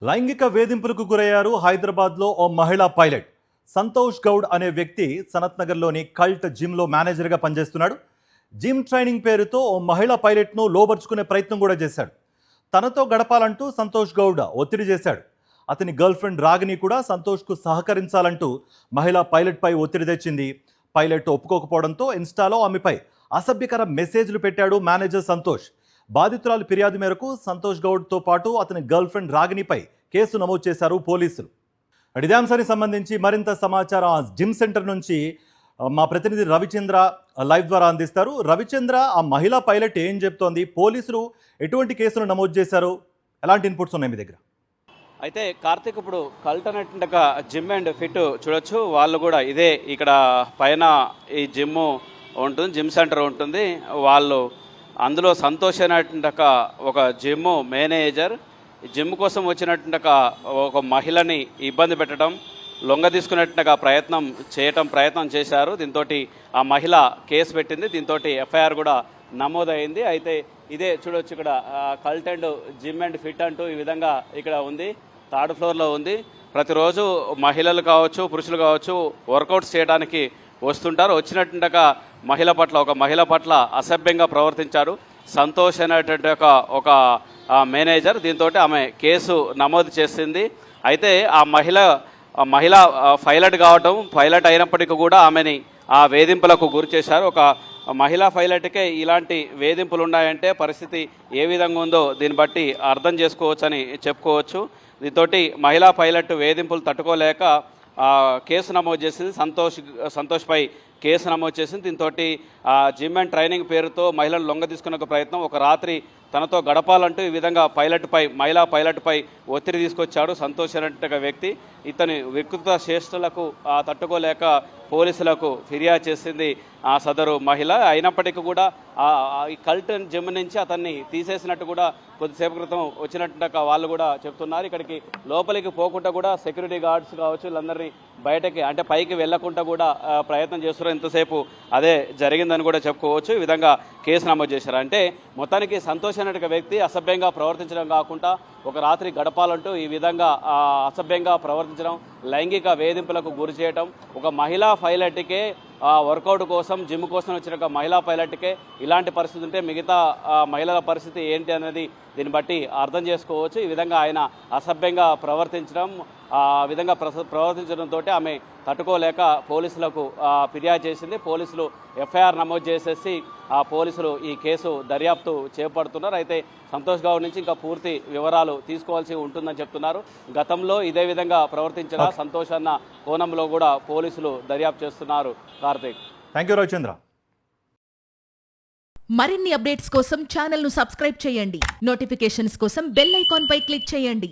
లైంగిక వేధింపులకు గురయ్యారు హైదరాబాద్లో ఓ మహిళా పైలట్. సంతోష్ గౌడ్ అనే వ్యక్తి సనత్ నగర్లోని కల్ట్ జిమ్లో మేనేజర్గా పనిచేస్తున్నాడు. జిమ్ ట్రైనింగ్ పేరుతో ఓ మహిళా పైలట్ను లోబర్చుకునే ప్రయత్నం కూడా చేశాడు. తనతో గడపాలంటూ సంతోష్ గౌడ్ ఒత్తిడి చేశాడు. అతని గర్ల్ ఫ్రెండ్ రాగిని కూడా సంతోష్కు సహకరించాలంటూ మహిళా పైలట్పై ఒత్తిడి తెచ్చింది. పైలట్ ఒప్పుకోకపోవడంతో ఇన్స్టాలో ఆమెపై అసభ్యకర మెసేజ్లు పెట్టాడు మేనేజర్ సంతోష్. బాధితురాలి ఫిర్యాదు మేరకు సంతోష్ గౌడ్తో పాటు అతని గర్ల్ ఫ్రెండ్ రాగినిపై కేసు నమోదు చేశారు పోలీసులు. ఇదే అంశానికి సంబంధించి మరింత సమాచారం జిమ్ సెంటర్ నుంచి మా ప్రతినిధి రవిచంద్ర లైవ్ ద్వారా అందిస్తారు. రవిచంద్ర, ఆ మహిళా పైలట్ ఏం చెప్తోంది? పోలీసులు ఎటువంటి కేసులు నమోదు చేశారు? ఎలాంటి ఇన్పుట్స్ ఉన్నాయి మీ దగ్గర? అయితే కార్తిక్, ఇప్పుడు కల్ట్ అనేటువంటి ఒక జిమ్ అండ్ ఫిట్ చూడొచ్చు. వాళ్ళు కూడా ఇదే ఇక్కడ పైన ఈ జిమ్ ఉంటుంది, జిమ్ సెంటర్ ఉంటుంది. వాళ్ళు అందులో సంతోష్ అనేటువంటి ఒక జిమ్ మేనేజర్ జిమ్ కోసం వచ్చినటువంటి ఒక మహిళని ఇబ్బంది పెట్టడం, లొంగ తీసుకునేటువంటి ప్రయత్నం చేశారు. దీంతో ఆ మహిళ కేసు పెట్టింది. దీంతో ఎఫ్ఐఆర్ కూడా నమోదైంది. అయితే ఇదే చూడొచ్చు, ఇక్కడ cult and gym and fit అంటూ ఈ విధంగా ఇక్కడ ఉంది. థర్డ్ ఫ్లోర్లో ఉంది. ప్రతిరోజు మహిళలు కావచ్చు, పురుషులు కావచ్చు, వర్కౌట్స్ చేయడానికి వస్తుంటారు. వచ్చినటువంటి ఒక మహిళ పట్ల అసభ్యంగా ప్రవర్తించారు సంతోష్ అనేటువంటి ఒక మేనేజర్. దీంతో ఆమె కేసు నమోదు చేసింది. అయితే ఆ మహిళ పైలట్ అయినప్పటికీ కూడా ఆమెని ఆ వేధింపులకు గురి చేశారు. ఒక మహిళా పైలట్కే ఇలాంటి వేధింపులు ఉన్నాయంటే పరిస్థితి ఏ విధంగా ఉందో దీన్ని బట్టి అర్థం చేసుకోవచ్చని చెప్పుకోవచ్చు. దీంతో మహిళా పైలట్ వేధింపులు తట్టుకోలేక కేసు నమోదు చేసింది. సంతోష్పై కేసు నమోదు చేసింది. దీంతో జిమ్ అండ్ ట్రైనింగ్ పేరుతో మహిళను లొంగ తీసుకునే ప్రయత్నం, ఒక రాత్రి తనతో గడపాలంటూ ఈ విధంగా మహిళా పైలట్పై ఒత్తిడి తీసుకొచ్చాడు సంతోష్ అనే వ్యక్తి. ఇతని వికృత చేష్టలకు తట్టుకోలేక పోలీసులకు ఫిర్యాదు చేసింది సదరు మహిళ. అయినప్పటికీ కూడా ఈ కల్ట్ జిమ్ నుంచి అతన్ని తీసేసినట్టు కూడా కొద్దిసేపు క్రితం వచ్చినట్టు వాళ్ళు కూడా చెప్తున్నారు. ఇక్కడికి లోపలికి పోకుండా కూడా సెక్యూరిటీ గార్డ్స్ కావచ్చు, వీళ్ళందరినీ బయటకి అంటే పైకి వెళ్లకుండా కూడా ప్రయత్నం చేస్తున్నారు. ఇంతసేపు అదే జరిగిందని కూడా చెప్పుకోవచ్చు. ఈ విధంగా కేసు నమోదు చేశారు. అంటే మొత్తానికి సంతోష్ అనే వ్యక్తి అసభ్యంగా ప్రవర్తించడం కాకుండా ఒక రాత్రి గడపాలంటూ ఈ విధంగా అసభ్యంగా ప్రవర్తించడం, లైంగిక వేధింపులకు గురి చేయడం, ఒక మహిళా పైలట్కే వర్కౌట్ కోసం జిమ్ కోసం వచ్చిన మహిళా పైలట్కే ఇలాంటి పరిస్థితి ఉంటే మిగతా మహిళల పరిస్థితి ఏంటి అనేది దీన్ని బట్టి అర్థం చేసుకోవచ్చు. ఈ విధంగా ఆయన అసభ్యంగా ప్రవర్తించడంతో ఆమె తట్టుకోలేక పోలీసులకు ఫిర్యాదు చేసింది. పోలీసులు ఎఫ్ఐఆర్ నమోదు చేసేసి పోలీసులు ఈ కేసు దర్యాప్తు చేపడుతున్నారు. అయితే సంతోష్ గౌడ్ నుంచి ఇంకా పూర్తి వివరాలు తీసుకోవాల్సి ఉంటుందని చెప్తున్నారు. గతంలో ఇదే విధంగా ప్రవర్తించిన సంతోష్ అన్న కోణంలో కూడా పోలీసులు దర్యాప్తు చేస్తున్నారు. Karthik, thank you Ravichandra. మరిన్ని అప్డేట్స్ కోసం ఛానల్ను సబ్స్క్రైబ్ చేయండి. నోటిఫికేషన్స్ కోసం బెల్ ఐకాన్ పై క్లిక్ చేయండి.